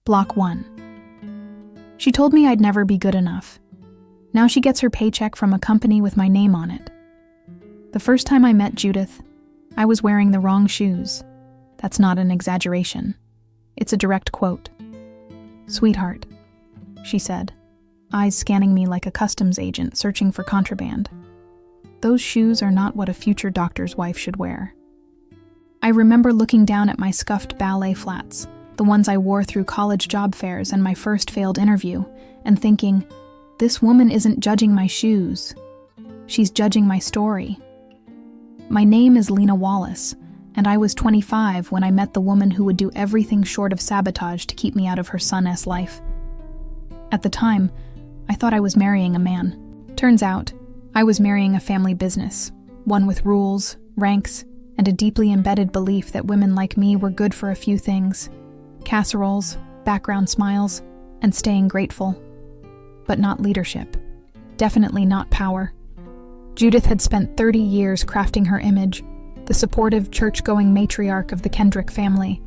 Block 1. She told me I'd never be good enough. Now she gets her paycheck from a company with my name on it. The first time I met Judith, I was wearing the wrong shoes. That's not an exaggeration. It's a direct quote. "Sweetheart," she said, eyes scanning me like a customs agent searching for contraband. "Those shoes are not what a future doctor's wife should wear." I remember looking down at my scuffed ballet flats, the ones I wore through college job fairs and my first failed interview, and thinking, this woman isn't judging my shoes. She's judging my story. My name is Lena Wallace, and I was 25 when I met the woman who would do everything short of sabotage to keep me out of her son-s life. At the time, I thought I was marrying a man. Turns out, I was marrying a family business, one with rules, ranks, and a deeply embedded belief that women like me were good for a few things: casseroles, background smiles, and staying grateful. But not leadership. Definitely not power. Judith had spent 30 years crafting her image, the supportive, church-going matriarch of the Kendrick family.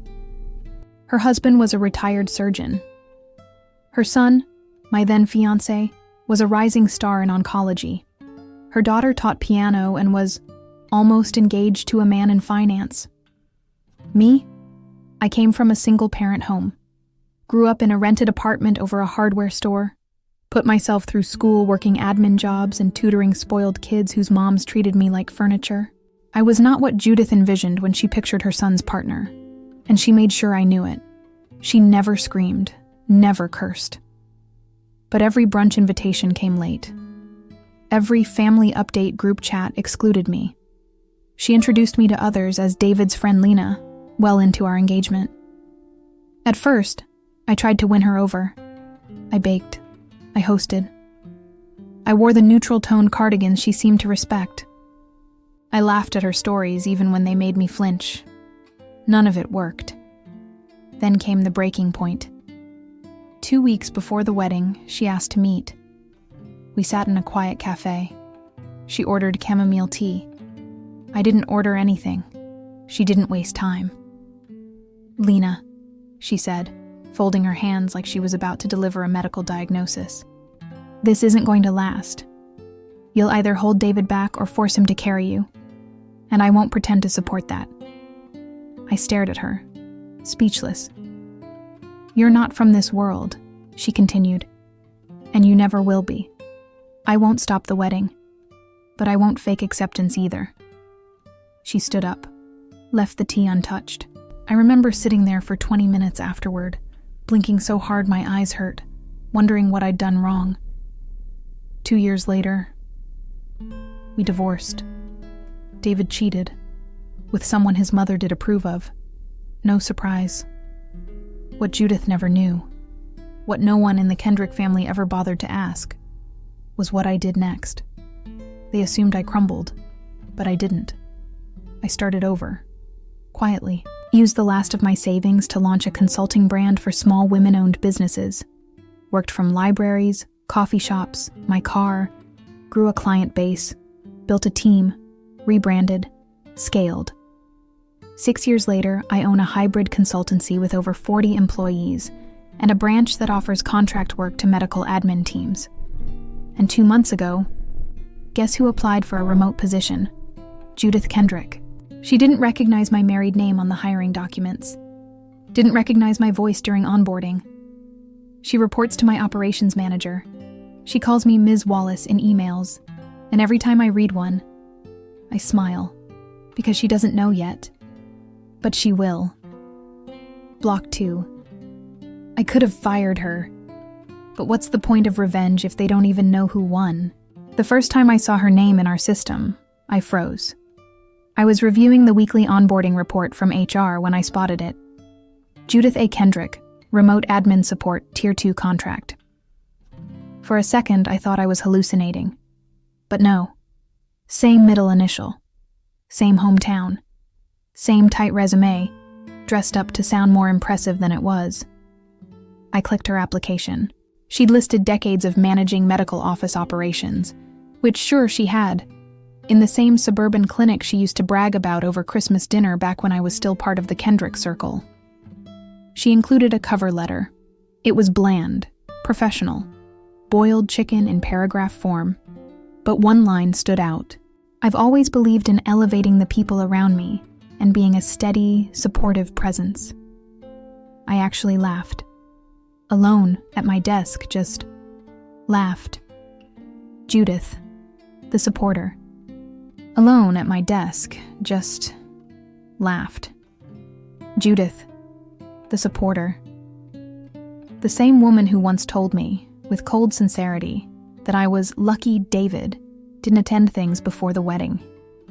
Her husband was a retired surgeon. Her son, my then-fiancé, was a rising star in oncology. Her daughter taught piano and was almost engaged to a man in finance. Me? I came from a single-parent home. Grew up in a rented apartment over a hardware store. Put myself through school working admin jobs and tutoring spoiled kids whose moms treated me like furniture. I was not what Judith envisioned when she pictured her son's partner, and she made sure I knew it. She never screamed, never cursed. But every brunch invitation came late. Every family update group chat excluded me. She introduced me to others as David's friend Lena, well into our engagement. At first, I tried to win her over. I baked. I hosted. I wore the neutral-toned cardigans she seemed to respect. I laughed at her stories even when they made me flinch. None of it worked. Then came the breaking point. 2 weeks before the wedding, she asked to meet. We sat in a quiet cafe. She ordered chamomile tea. I didn't order anything. She didn't waste time. "Lena," she said, folding her hands like she was about to deliver a medical diagnosis. "This isn't going to last. You'll either hold David back or force him to carry you, and I won't pretend to support that." I stared at her, speechless. "You're not from this world," she continued, "and you never will be. I won't stop the wedding, but I won't fake acceptance either." She stood up, left the tea untouched. I remember sitting there for 20 minutes afterward, blinking so hard my eyes hurt, wondering what I'd done wrong. 2 years later, we divorced. David cheated, with someone his mother did approve of. No surprise. What Judith never knew, what no one in the Kendrick family ever bothered to ask, was what I did next. They assumed I crumbled, but I didn't. I started over, quietly. Used the last of my savings to launch a consulting brand for small women-owned businesses. Worked from libraries, coffee shops, my car, grew a client base, built a team, rebranded, scaled. 6 years later, I own a hybrid consultancy with over 40 employees and a branch that offers contract work to medical admin teams. And 2 months ago, guess who applied for a remote position? Judith Kendrick. She didn't recognize my married name on the hiring documents. Didn't recognize my voice during onboarding. She reports to my operations manager. She calls me Ms. Wallace in emails, and every time I read one, I smile, because she doesn't know yet. But she will. Block 2. I could have fired her. But what's the point of revenge if they don't even know who won? The first time I saw her name in our system, I froze. I was reviewing the weekly onboarding report from HR when I spotted it. Judith A. Kendrick, Remote Admin Support, Tier 2 contract. For a second, I thought I was hallucinating. But no. Same middle initial. Same hometown. Same tight resume, dressed up to sound more impressive than it was. I clicked her application. She'd listed decades of managing medical office operations, which sure she had. In the same suburban clinic she used to brag about over Christmas dinner back when I was still part of the Kendrick circle. She included a cover letter, It was bland, professional, boiled chicken in paragraph form. But one line stood out. I've always believed in elevating the people around me and being a steady, supportive presence. I actually laughed. Alone at my desk, just laughed. Judith, the supporter. Alone at my desk, just laughed. Judith, the supporter. The same woman who once told me, with cold sincerity, that I was lucky David didn't attend things before the wedding,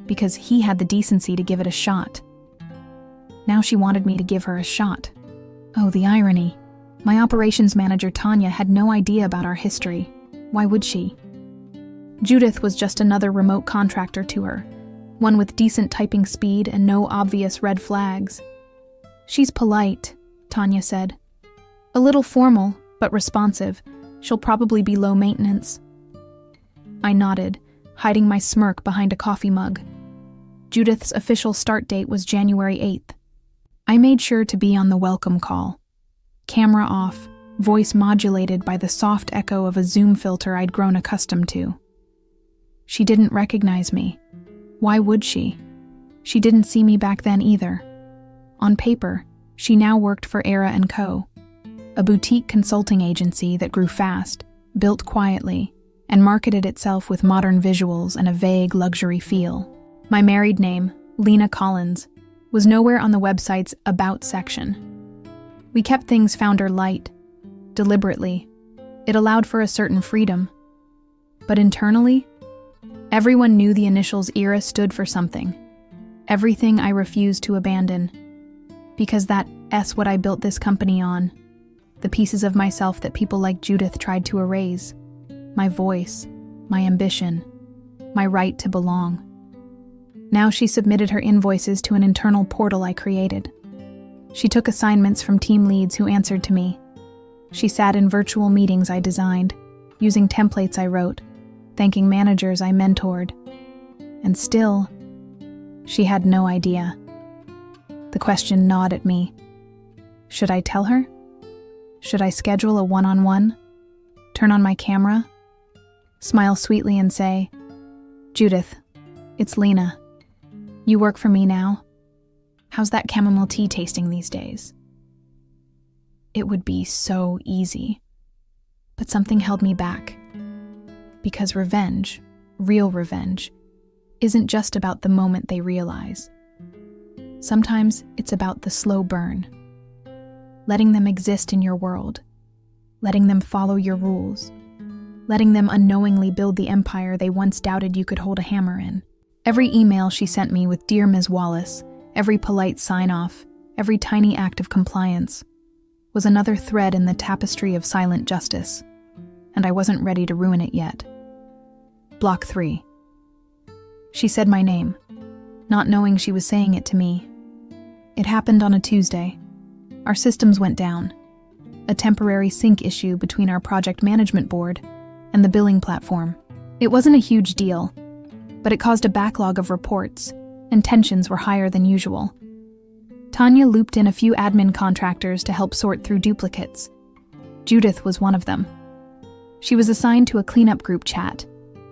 because he had the decency to give it a shot. Now she wanted me to give her a shot. Oh, the irony. My operations manager, Tanya, had no idea about our history. Why would she? Judith was just another remote contractor to her, one with decent typing speed and no obvious red flags. She's polite, Tanya said. A little formal, but responsive. She'll probably be low maintenance. I nodded, hiding my smirk behind a coffee mug. Judith's official start date was January 8th. I made sure to be on the welcome call. Camera off, voice modulated by the soft echo of a Zoom filter I'd grown accustomed to. She didn't recognize me. Why would she? She didn't see me back then either. On paper, she now worked for Era & Co., a boutique consulting agency that grew fast, built quietly, and marketed itself with modern visuals and a vague luxury feel. My married name, Lena Collins, was nowhere on the website's About section. We kept things founder light, deliberately. It allowed for a certain freedom. But internally, everyone knew the initials ERA stood for something. Everything I refused to abandon. Because that's what I built this company on. The pieces of myself that people like Judith tried to erase. My voice, my ambition, my right to belong. Now she submitted her invoices to an internal portal I created. She took assignments from team leads who answered to me. She sat in virtual meetings I designed, using templates I wrote, thanking managers I mentored. And still, she had no idea. The question gnawed at me. Should I tell her? Should I schedule a one-on-one? Turn on my camera? Smile sweetly and say, Judith, it's Lena. You work for me now? How's that chamomile tea tasting these days? It would be so easy. But something held me back. Because revenge, real revenge, isn't just about the moment they realize. Sometimes it's about the slow burn. Letting them exist in your world. Letting them follow your rules. Letting them unknowingly build the empire they once doubted you could hold a hammer in. Every email she sent me with Dear Ms. Wallace, every polite sign-off, every tiny act of compliance, was another thread in the tapestry of silent justice, and I wasn't ready to ruin it yet. Block 3. She said my name, not knowing she was saying it to me. It happened on a Tuesday. Our systems went down. A temporary sync issue between our project management board and the billing platform. It wasn't a huge deal, but it caused a backlog of reports, and tensions were higher than usual. Tanya looped in a few admin contractors to help sort through duplicates. Judith was one of them. She was assigned to a cleanup group chat,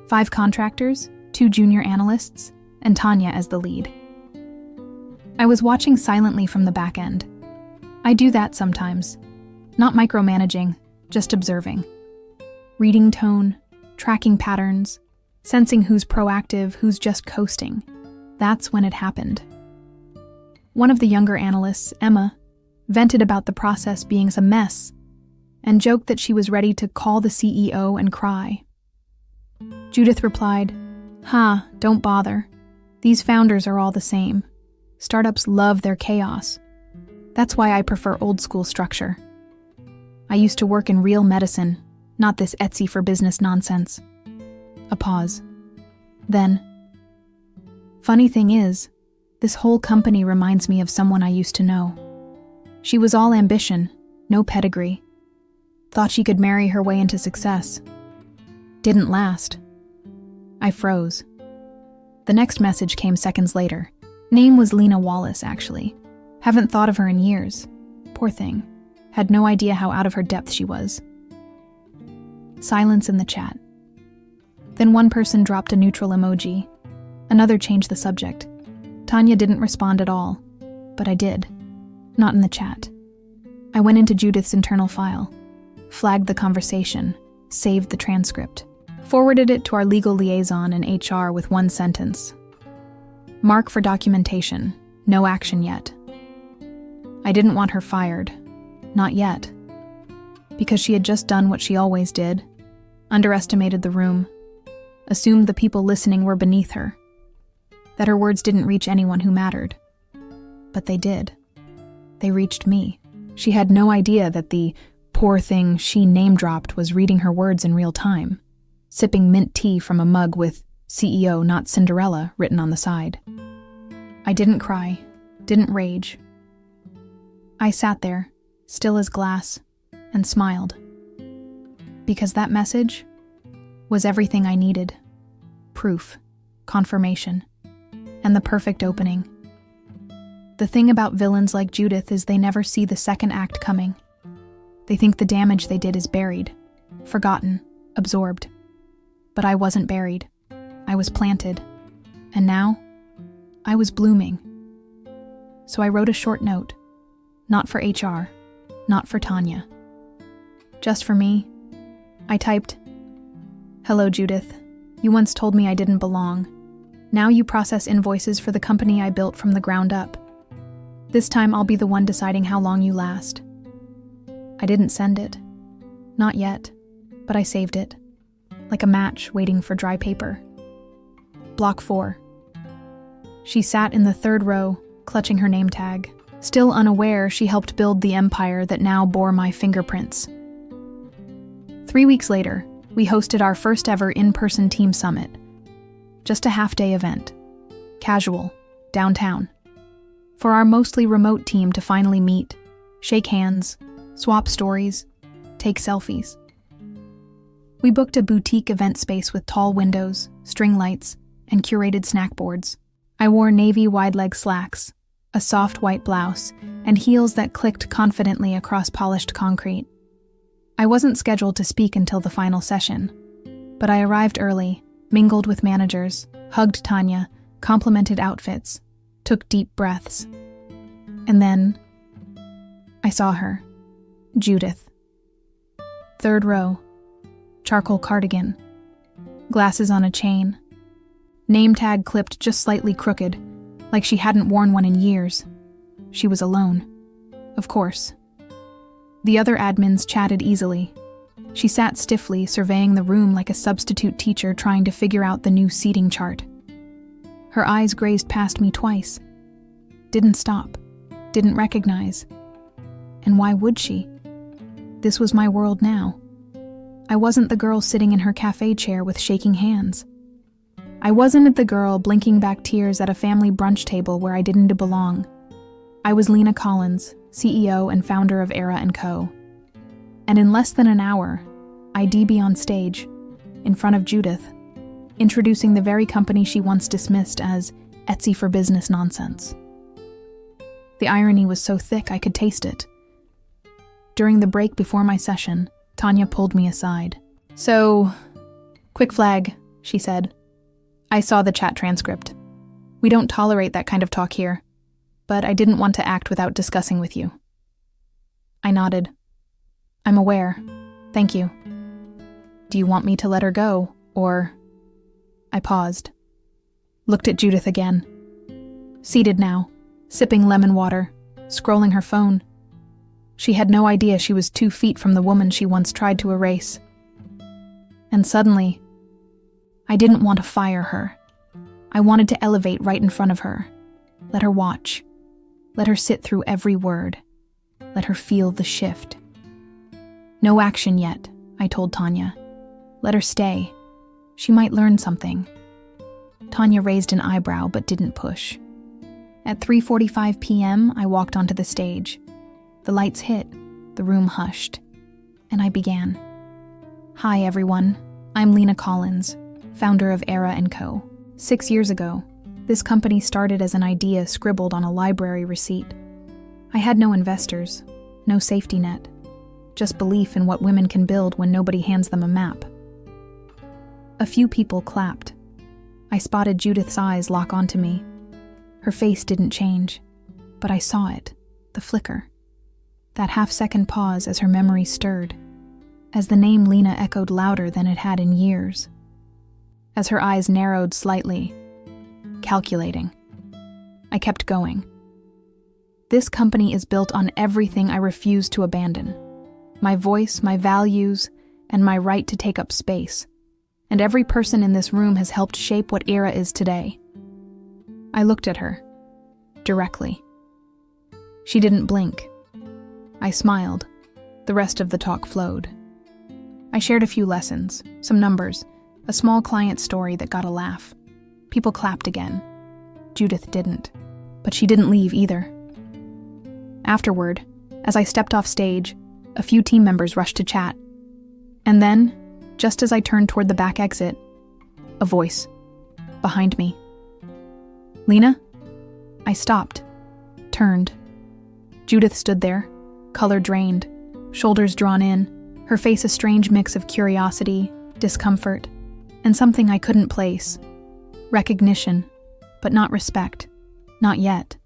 5 contractors, 2 junior analysts, and Tanya as the lead. I was watching silently from the back end. I do that sometimes. Not micromanaging, just observing. Reading tone, tracking patterns, sensing who's proactive, who's just coasting. That's when it happened. One of the younger analysts, Emma, vented about the process being a mess and joked that she was ready to call the CEO and cry. Judith replied, don't bother. These founders are all the same. Startups love their chaos. That's why I prefer old-school structure. I used to work in real medicine, not this Etsy for business nonsense. A pause. Then, funny thing is, this whole company reminds me of someone I used to know. She was all ambition, no pedigree. Thought she could marry her way into success. Didn't last. I froze. The next message came seconds later. Name was Lena Wallace, actually. Haven't thought of her in years. Poor thing. Had no idea how out of her depth she was. Silence in the chat. Then one person dropped a neutral emoji. Another changed the subject. Tanya didn't respond at all, but I did. Not in the chat. I went into Judith's internal file, flagged the conversation, saved the transcript, forwarded it to our legal liaison in HR with one sentence. Mark for documentation. No action yet. I didn't want her fired. Not yet. Because she had just done what she always did. Underestimated the room. Assumed the people listening were beneath her. That her words didn't reach anyone who mattered. But they did. They reached me. She had no idea that the poor thing she name-dropped was reading her words in real time, sipping mint tea from a mug with CEO, not Cinderella, written on the side. I didn't cry, didn't rage. I sat there, still as glass, and smiled. Because that message was everything I needed. Proof, confirmation, and the perfect opening. The thing about villains like Judith is they never see the second act coming. They think the damage they did is buried, forgotten, absorbed. But I wasn't buried. I was planted. And now, I was blooming. So I wrote a short note. Not for HR, not for Tanya. Just for me. I typed, "Hello, Judith. You once told me I didn't belong. Now you process invoices for the company I built from the ground up. This time I'll be the one deciding how long you last." I didn't send it. Not yet, but I saved it. Like a match waiting for dry paper. Block 4. She sat in the third row, clutching her name tag. Still unaware she helped build the empire that now bore my fingerprints. 3 weeks later, we hosted our first ever in-person team summit. Just a half-day event. Casual, downtown. For our mostly remote team to finally meet, shake hands, swap stories, take selfies. We booked a boutique event space with tall windows, string lights, and curated snack boards. I wore navy wide-leg slacks, a soft white blouse, and heels that clicked confidently across polished concrete. I wasn't scheduled to speak until the final session, but I arrived early, mingled with managers, hugged Tanya, complimented outfits, took deep breaths. And then, I saw her. Judith. Third row. Charcoal cardigan. Glasses on a chain. Name tag clipped just slightly crooked, like she hadn't worn one in years. She was alone. Of course. The other admins chatted easily. She sat stiffly, surveying the room like a substitute teacher trying to figure out the new seating chart. Her eyes grazed past me twice. Didn't stop. Didn't recognize. And why would she? This was my world now. I wasn't the girl sitting in her cafe chair with shaking hands. I wasn't the girl blinking back tears at a family brunch table where I didn't belong. I was Lena Collins, CEO and founder of Era & Co. And in less than an hour, I'd be on stage, in front of Judith, introducing the very company she once dismissed as Etsy for business nonsense. The irony was so thick I could taste it. During the break before my session, Tanya pulled me aside. "So, quick flag," she said. "I saw the chat transcript. We don't tolerate that kind of talk here, but I didn't want to act without discussing with you." I nodded. "I'm aware. Thank you. Do you want me to let her go, or—" I paused. Looked at Judith again. Seated now, sipping lemon water, scrolling her phone. She had no idea she was 2 feet from the woman she once tried to erase. And suddenly, I didn't want to fire her. I wanted to elevate right in front of her. Let her watch. Let her sit through every word. Let her feel the shift. "No action yet," I told Tanya. "Let her stay. She might learn something." Tanya raised an eyebrow but didn't push. At 3:45 p.m., I walked onto the stage. The lights hit, the room hushed, and I began. "Hi, everyone. I'm Lena Collins, founder of Era & Co. 6 years ago, this company started as an idea scribbled on a library receipt. I had no investors, no safety net, just belief in what women can build when nobody hands them a map. A few people clapped. I spotted Judith's eyes lock onto me. Her face didn't change, but I saw it, the flicker. That half-second pause as her memory stirred, as the name Lena echoed louder than it had in years. As her eyes narrowed slightly, calculating. I kept going. This company is built on everything I refuse to abandon. My voice, my values, and my right to take up space. And every person in this room has helped shape what Era is today. I looked at her, directly. She didn't blink. I smiled. The rest of the talk flowed. I shared a few lessons, some numbers, a small client story that got a laugh. People clapped again. Judith didn't. But she didn't leave either. Afterward, as I stepped off stage, a few team members rushed to chat. And then, just as I turned toward the back exit, a voice, behind me. "Lena?" I stopped, turned. Judith stood there, color drained, shoulders drawn in, her face a strange mix of curiosity, discomfort, and something I couldn't place. Recognition, but not respect. Not yet.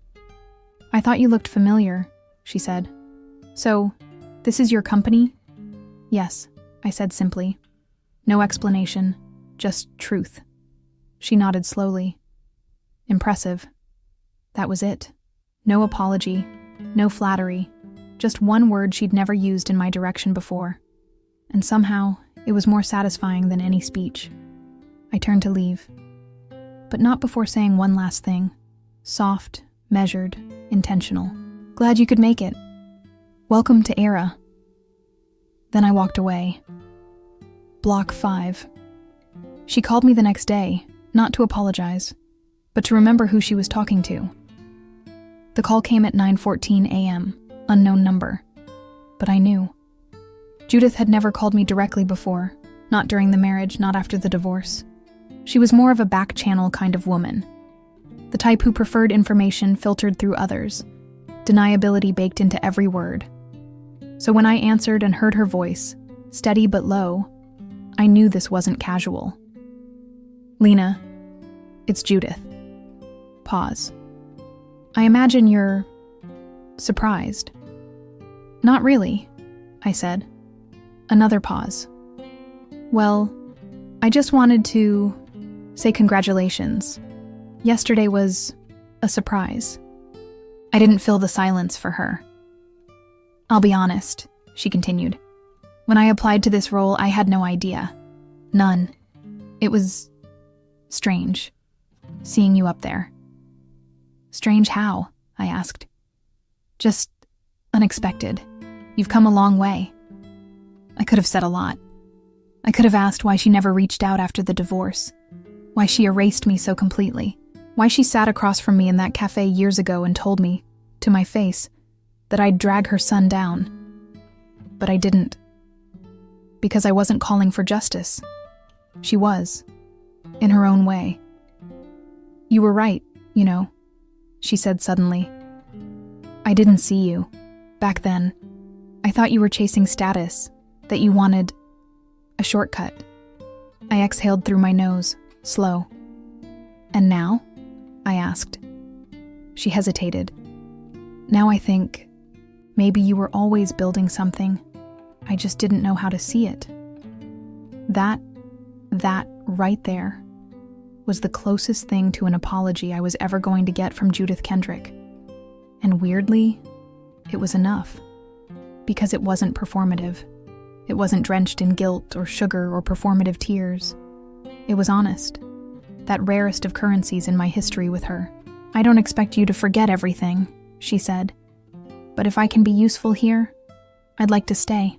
"I thought you looked familiar," she said. "So, this is your company?" "Yes," I said simply. No explanation, just truth. She nodded slowly. Impressive. That was it. No apology, no flattery, just one word she'd never used in my direction before. And somehow, it was more satisfying than any speech. I turned to leave. But not before saying one last thing. Soft, measured, intentional. "Glad you could make it. Welcome to Era." Then I walked away. Block 5. She called me the next day, not to apologize, but to remember who she was talking to. The call came at 9:14 a.m., unknown number. But I knew. Judith had never called me directly before, not during the marriage, not after the divorce. She was more of a back-channel kind of woman. The type who preferred information filtered through others, deniability baked into every word. So when I answered and heard her voice, steady but low, I knew this wasn't casual. "Lena, it's Judith." Pause. "I imagine you're surprised." "Not really," I said. Another pause. "Well, I just wanted to say congratulations. Yesterday was a surprise." I didn't fill the silence for her. "I'll be honest," she continued. "When I applied to this role, I had no idea. None. It was strange, seeing you up there." "Strange how?" I asked. "Just unexpected. You've come a long way." I could have said a lot. I could have asked why she never reached out after the divorce, why she erased me so completely, why she sat across from me in that cafe years ago and told me, to my face, that I'd drag her son down. But I didn't. Because I wasn't calling for justice. She was, in her own way. "You were right, you know," she said suddenly. "I didn't see you. Back then, I thought you were chasing status, that you wanted a shortcut." I exhaled through my nose, slow. "And now?" I asked. She hesitated. "Now I think maybe you were always building something. I just didn't know how to see it." That right there was the closest thing to an apology I was ever going to get from Judith Kendrick. And weirdly, it was enough. Because it wasn't performative. It wasn't drenched in guilt or sugar or performative tears. It was honest. That rarest of currencies in my history with her. "I don't expect you to forget everything," she said. "But if I can be useful here, I'd like to stay."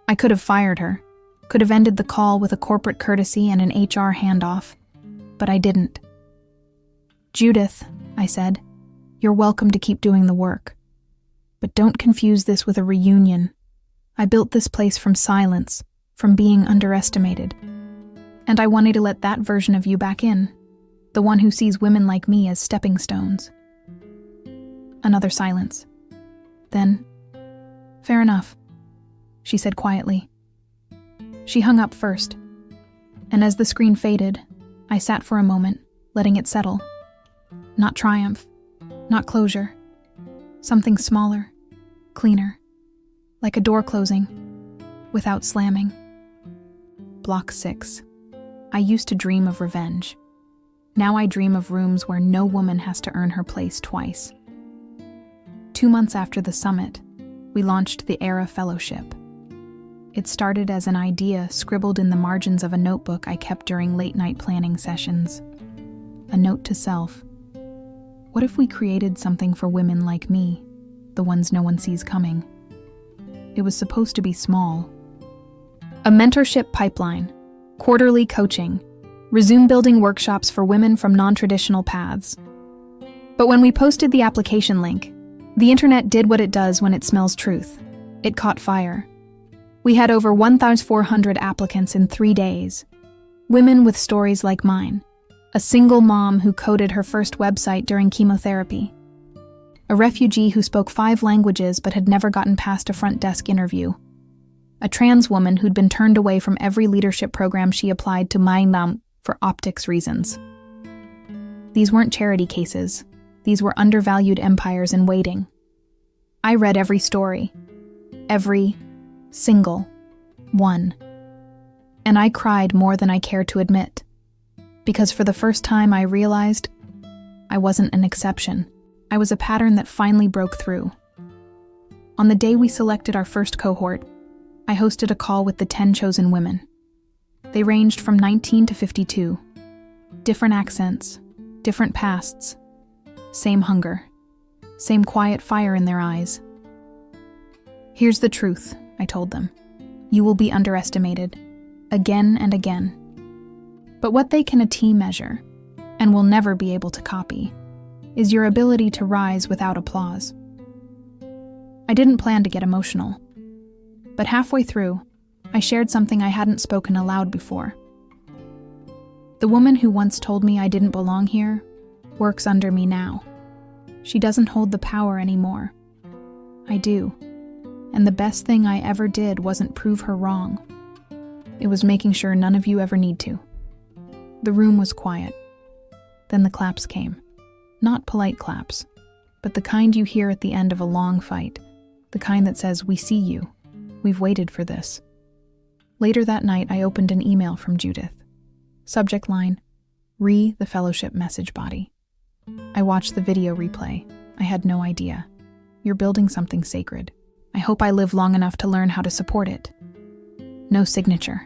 I could have fired her, could have ended the call with a corporate courtesy and an HR handoff, but I didn't. "Judith," I said, "you're welcome to keep doing the work. But don't confuse this with a reunion. I built this place from silence, from being underestimated. And I wanted to let that version of you back in, the one who sees women like me as stepping stones." Another silence. Then, fair enough, she said quietly. She hung up first, and as the screen faded, I sat for a moment, letting it settle. Not triumph, not closure. Something smaller, cleaner, like a door closing, without slamming. Block 6. I used to dream of revenge. Now I dream of rooms where no woman has to earn her place twice. 2 months after the summit, we launched the ERA Fellowship. It started as an idea scribbled in the margins of a notebook I kept during late-night planning sessions. A note to self. What if we created something for women like me, the ones no one sees coming? It was supposed to be small. A mentorship pipeline, quarterly coaching, resume building workshops for women from non-traditional paths. But when we posted the application link, the internet did what it does when it smells truth. It caught fire. We had over 1,400 applicants in 3 days. Women with stories like mine. A single mom who coded her first website during chemotherapy. A refugee who spoke 5 languages but had never gotten past a front desk interview. A trans woman who'd been turned away from every leadership program she applied to Mainland for optics reasons. These weren't charity cases. These were undervalued empires in waiting. I read every story. Every single one. And I cried more than I care to admit. Because for the first time I realized I wasn't an exception. I was a pattern that finally broke through. On the day we selected our first cohort, I hosted a call with the 10 chosen women. They ranged from 19 to 52. Different accents, different pasts, same hunger, same quiet fire in their eyes. Here's the truth, I told them. You will be underestimated, again and again. But what they can a team measure, and will never be able to copy, is your ability to rise without applause. I didn't plan to get emotional, but halfway through, I shared something I hadn't spoken aloud before. The woman who once told me I didn't belong here works under me now. She doesn't hold the power anymore. I do, and the best thing I ever did wasn't prove her wrong. It was making sure none of you ever need to. The room was quiet. Then the claps came. Not polite claps, but the kind you hear at the end of a long fight, the kind that says, "We see you. We've waited for this." Later that night, I opened an email from Judith. Subject line, the fellowship message body. I watched the video replay. I had no idea. You're building something sacred. I hope I live long enough to learn how to support it. No signature.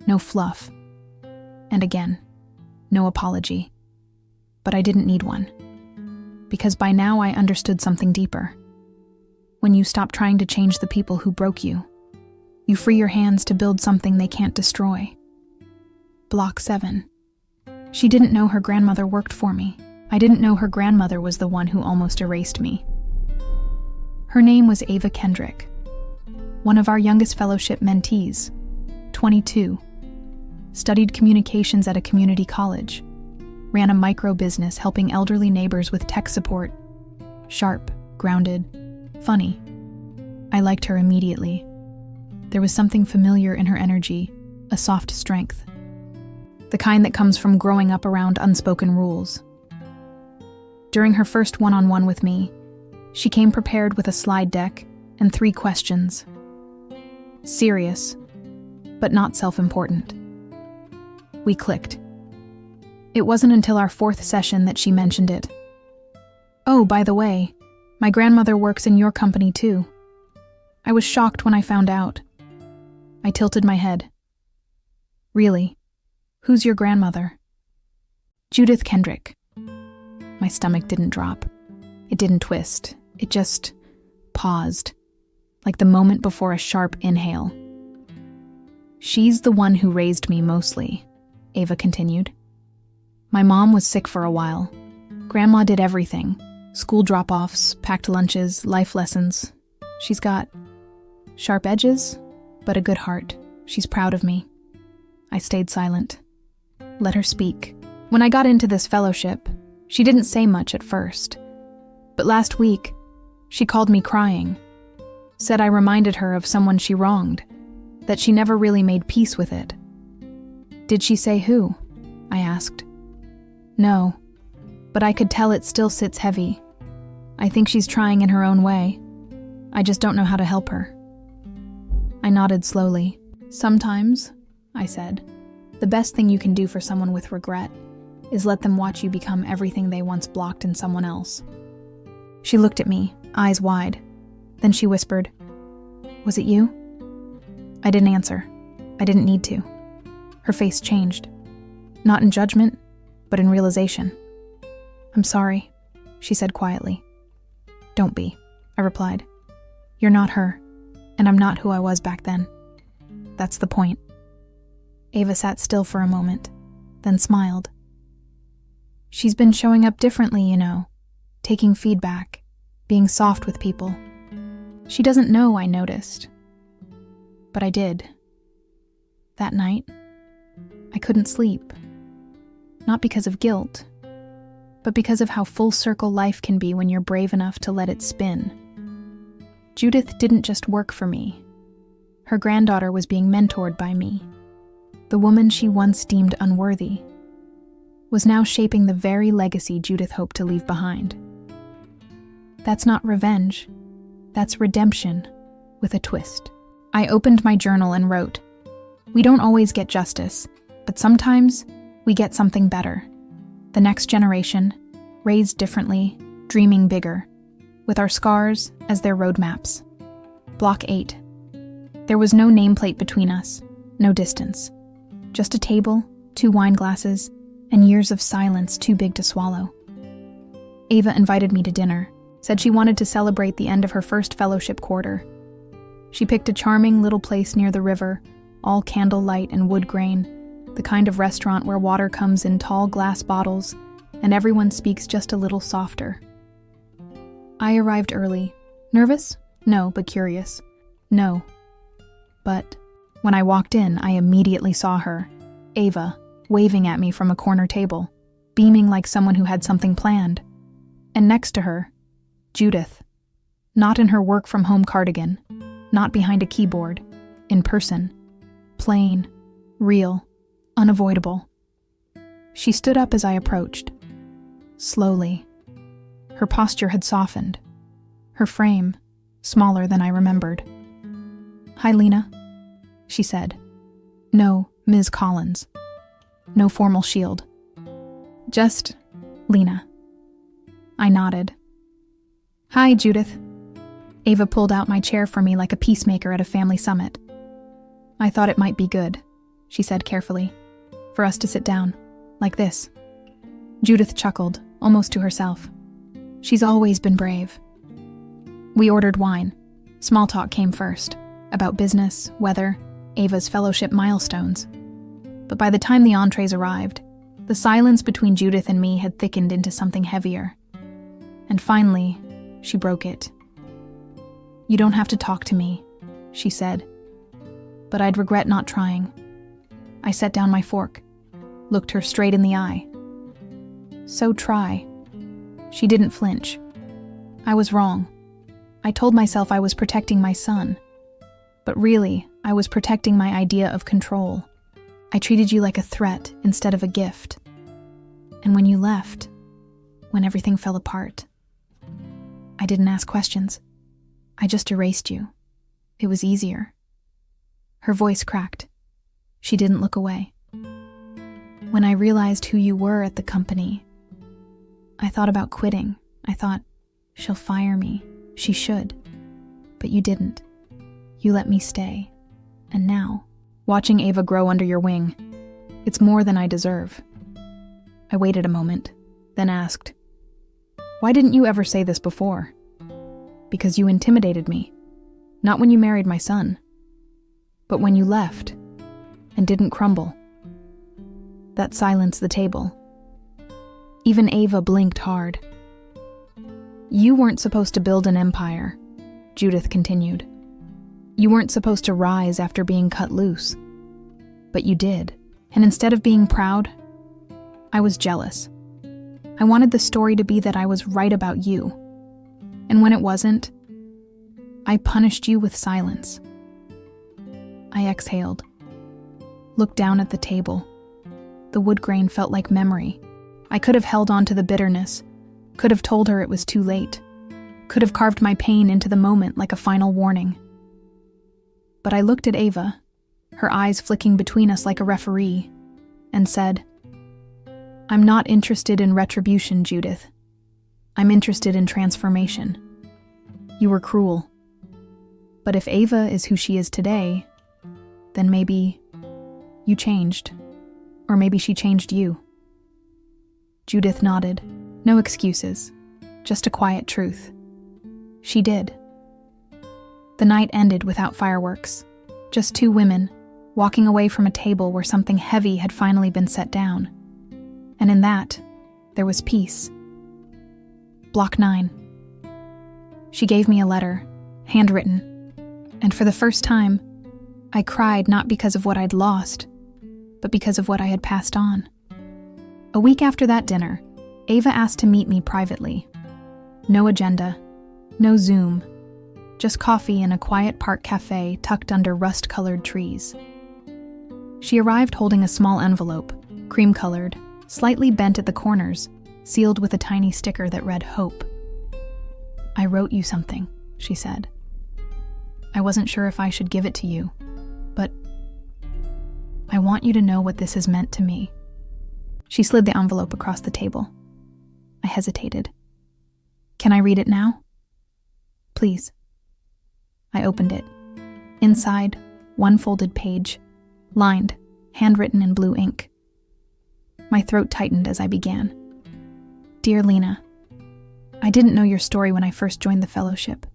No fluff. And again, no apology. But I didn't need one. Because by now I understood something deeper. When you stop trying to change the people who broke you, you free your hands to build something they can't destroy. Block 7. She didn't know her grandmother worked for me. I didn't know her grandmother was the one who almost erased me. Her name was Ava Kendrick, one of our youngest fellowship mentees, 22. Studied communications at a community college. Ran a micro business helping elderly neighbors with tech support. Sharp, grounded, funny. I liked her immediately. There was something familiar in her energy, a soft strength. The kind that comes from growing up around unspoken rules. During her first one-on-one with me, she came prepared with a slide deck and 3 questions. Serious, but not self-important. We clicked. It wasn't until our 4th session that she mentioned it. "Oh, by the way, my grandmother works in your company too." I was shocked when I found out. I tilted my head. "Really? Who's your grandmother?" "Judith Kendrick." My stomach didn't drop. It didn't twist. It just paused, like the moment before a sharp inhale. "She's the one who raised me mostly," Ava continued. "My mom was sick for a while. Grandma did everything. School drop-offs, packed lunches, life lessons. She's got sharp edges, but a good heart. She's proud of me." I stayed silent. Let her speak. When I got into this fellowship, she didn't say much at first. But last week, She called me crying, said I reminded her of someone she wronged, that she never really made peace with it. Did she say who? I asked. No, but I could tell it still sits heavy. I think she's trying in her own way. I just don't know how to help her. I nodded slowly. Sometimes, I said, the best thing you can do for someone with regret is let them watch you become everything they once blocked in someone else. She looked at me, eyes wide. Then she whispered, "Was it you?" I didn't answer. I didn't need to. Her face changed. Not in judgment, but in realization. "I'm sorry," she said quietly. "Don't be," I replied. "You're not her, and I'm not who I was back then. That's the point." Ava sat still for a moment, then smiled. "She's been showing up differently, you know, taking feedback, being soft with people. She doesn't know I noticed. But I did. That night, I couldn't sleep. Not because of guilt, but because of how full circle life can be when you're brave enough to let it spin. Judith didn't just work for me. Her granddaughter was being mentored by me. The woman she once deemed unworthy was now shaping the very legacy Judith hoped to leave behind. That's not revenge. That's redemption, with a twist. I opened my journal and wrote, "We don't always get justice, but sometimes we get something better. The next generation, raised differently, dreaming bigger, with our scars as their roadmaps." Block 8. There was no nameplate between us, no distance. Just a table, 2 wine glasses, and years of silence too big to swallow. Ava invited me to dinner, said she wanted to celebrate the end of her first fellowship quarter. She picked a charming little place near the river, all candlelight and wood grain, the kind of restaurant where water comes in tall glass bottles and everyone speaks just a little softer. I arrived early. Nervous? No, but curious. No. But when I walked in, I immediately saw her, Ava, waving at me from a corner table, beaming like someone who had something planned. And next to her, Judith. Not in her work-from-home cardigan, not behind a keyboard, in person. Plain, real, unavoidable. She stood up as I approached. Slowly. Her posture had softened. Her frame, smaller than I remembered. "Hi, Lena," she said. No, Ms. Collins. No formal shield. Just Lena. I nodded. "Hi, Judith." Ava pulled out my chair for me like a peacemaker at a family summit. "I thought it might be good," she said carefully, "for us to sit down, like this." Judith chuckled, almost to herself. She's always been brave. We ordered wine. Small talk came first, about business, weather, Ava's fellowship milestones. But by the time the entrees arrived, the silence between Judith and me had thickened into something heavier. And finally, she broke it. "You don't have to talk to me," she said. But I'd regret not trying. I set down my fork, looked her straight in the eye. "So try." She didn't flinch. I was wrong. I told myself I was protecting my son. But really, I was protecting my idea of control. I treated you like a threat instead of a gift. And when you left, when everything fell apart, I didn't ask questions. I just erased you. It was easier. Her voice cracked. She didn't look away. When I realized who you were at the company, I thought about quitting. I thought, she'll fire me. She should. But you didn't. You let me stay. And now, watching Ava grow under your wing, it's more than I deserve. I waited a moment, then asked, "Why didn't you ever say this before?" "Because you intimidated me. Not when you married my son, but when you left and didn't crumble." That silenced the table. Even Ava blinked hard. "You weren't supposed to build an empire," Judith continued. "You weren't supposed to rise after being cut loose. But you did. And instead of being proud, I was jealous. I wanted the story to be that I was right about you. And when it wasn't, I punished you with silence. I exhaled, looked down at the table. The wood grain felt like memory. I could have held on to the bitterness, could have told her it was too late, could have carved my pain into the moment like a final warning. But I looked at Ava, her eyes flicking between us like a referee, and said, "I'm not interested in retribution, Judith. I'm interested in transformation. You were cruel. But if Ava is who she is today, then maybe you changed. Or maybe she changed you." Judith nodded. No excuses, just a quiet truth. She did. The night ended without fireworks. Just two women, walking away from a table where something heavy had finally been set down. And in that, there was peace. Block 9. She gave me a letter, handwritten, and for the first time, I cried not because of what I'd lost, but because of what I had passed on. A week after that dinner, Ava asked to meet me privately. No agenda, no Zoom, just coffee in a quiet park cafe tucked under rust-colored trees. She arrived holding a small envelope, cream-colored, slightly bent at the corners, sealed with a tiny sticker that read "Hope." "I wrote you something," she said. "I wasn't sure if I should give it to you, but I want you to know what this has meant to me." She slid the envelope across the table. I hesitated. "Can I read it now?" "Please." I opened it. Inside, one folded page, lined, handwritten in blue ink. My throat tightened as I began. "Dear Lena, I didn't know your story when I first joined the fellowship.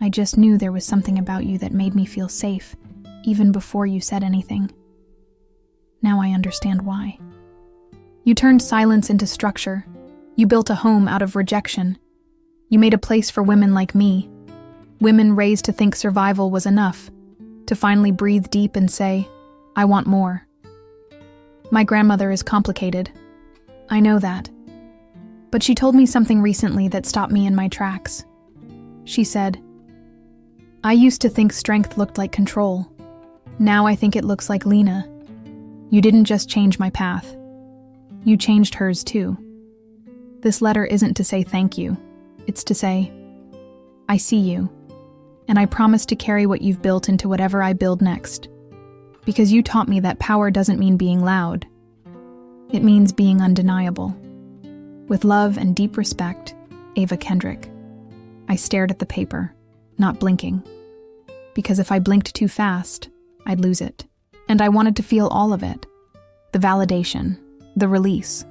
I just knew there was something about you that made me feel safe, even before you said anything. Now I understand why. You turned silence into structure. You built a home out of rejection. You made a place for women like me, women raised to think survival was enough, to finally breathe deep and say, 'I want more.' My grandmother is complicated. I know that. But she told me something recently that stopped me in my tracks. She said, 'I used to think strength looked like control. Now I think it looks like Lena. You didn't just change my path. You changed hers too. This letter isn't to say thank you. It's to say, I see you, and I promise to carry what you've built into whatever I build next. Because you taught me that power doesn't mean being loud. It means being undeniable. With love and deep respect, Ava Kendrick." I stared at the paper, not blinking. Because if I blinked too fast, I'd lose it. And I wanted to feel all of it. The validation, the release,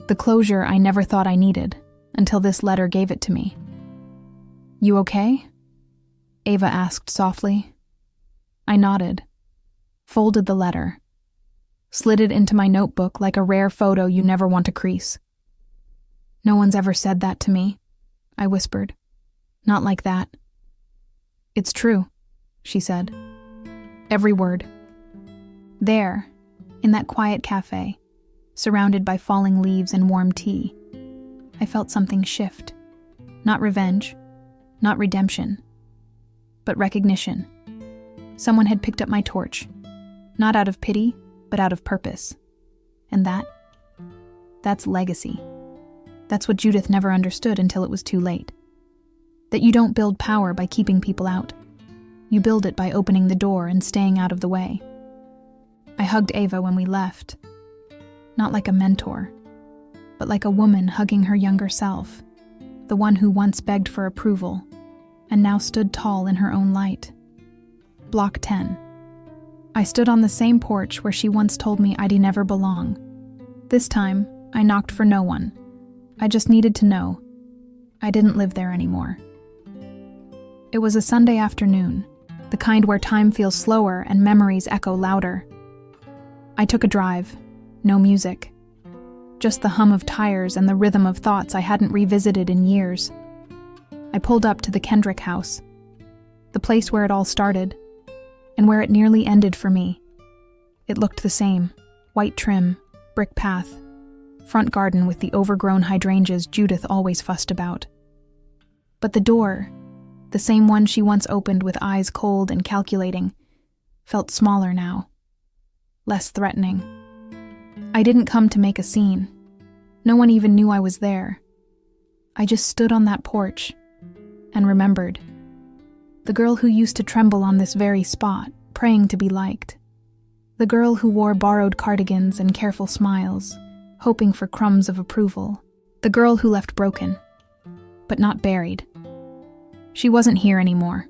the closure I never thought I needed, until this letter gave it to me. "You okay?" Ava asked softly. I nodded, folded the letter, slid it into my notebook like a rare photo you never want to crease. "No one's ever said that to me," I whispered. "Not like that." "It's true," she said. Every word. There, in that quiet cafe, surrounded by falling leaves and warm tea, I felt something shift. Not revenge, not redemption, but recognition. Someone had picked up my torch, not out of pity, but out of purpose. And that's legacy. That's what Judith never understood until it was too late. That you don't build power by keeping people out. You build it by opening the door and staying out of the way. I hugged Ava when we left. Not like a mentor, but like a woman hugging her younger self, the one who once begged for approval and now stood tall in her own light. Block 10. I stood on the same porch where she once told me I'd never belong. This time, I knocked for no one. I just needed to know. I didn't live there anymore. It was a Sunday afternoon, the kind where time feels slower and memories echo louder. I took a drive, no music, just the hum of tires and the rhythm of thoughts I hadn't revisited in years. I pulled up to the Kendrick house, the place where it all started, and where it nearly ended for me. It looked the same, white trim, brick path, front garden with the overgrown hydrangeas Judith always fussed about. But the door, the same one she once opened with eyes cold and calculating, felt smaller now, less threatening. I didn't come to make a scene. No one even knew I was there. I just stood on that porch and remembered. The girl who used to tremble on this very spot, praying to be liked. The girl who wore borrowed cardigans and careful smiles, hoping for crumbs of approval. The girl who left broken, but not buried. She wasn't here anymore.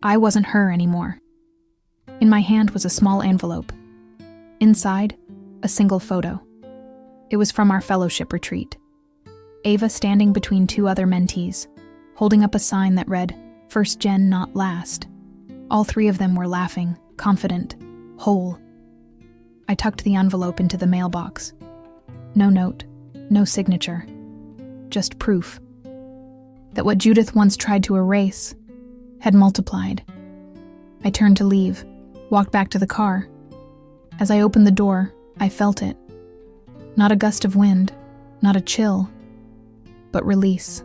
I wasn't her anymore. In my hand was a small envelope. Inside, a single photo. It was from our fellowship retreat. Ava standing between two other mentees, holding up a sign that read, "First Gen, not last." All three of them were laughing, confident, whole. I tucked the envelope into the mailbox. No note, no signature. Just proof that what Judith once tried to erase had multiplied. I turned to leave, walked back to the car. As I opened the door, I felt it. Not a gust of wind, not a chill, but release.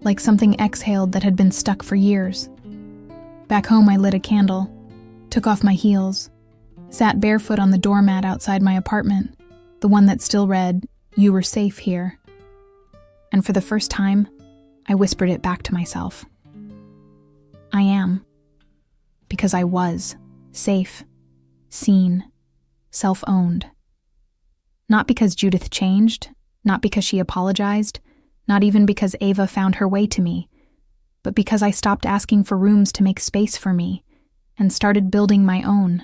Like something exhaled that had been stuck for years. Back home, I lit a candle, took off my heels, sat barefoot on the doormat outside my apartment, the one that still read, "You were safe here." And for the first time, I whispered it back to myself. I am. Because I was safe, seen, self-owned. Not because Judith changed, not because she apologized, not even because Ava found her way to me, but because I stopped asking for rooms to make space for me and started building my own.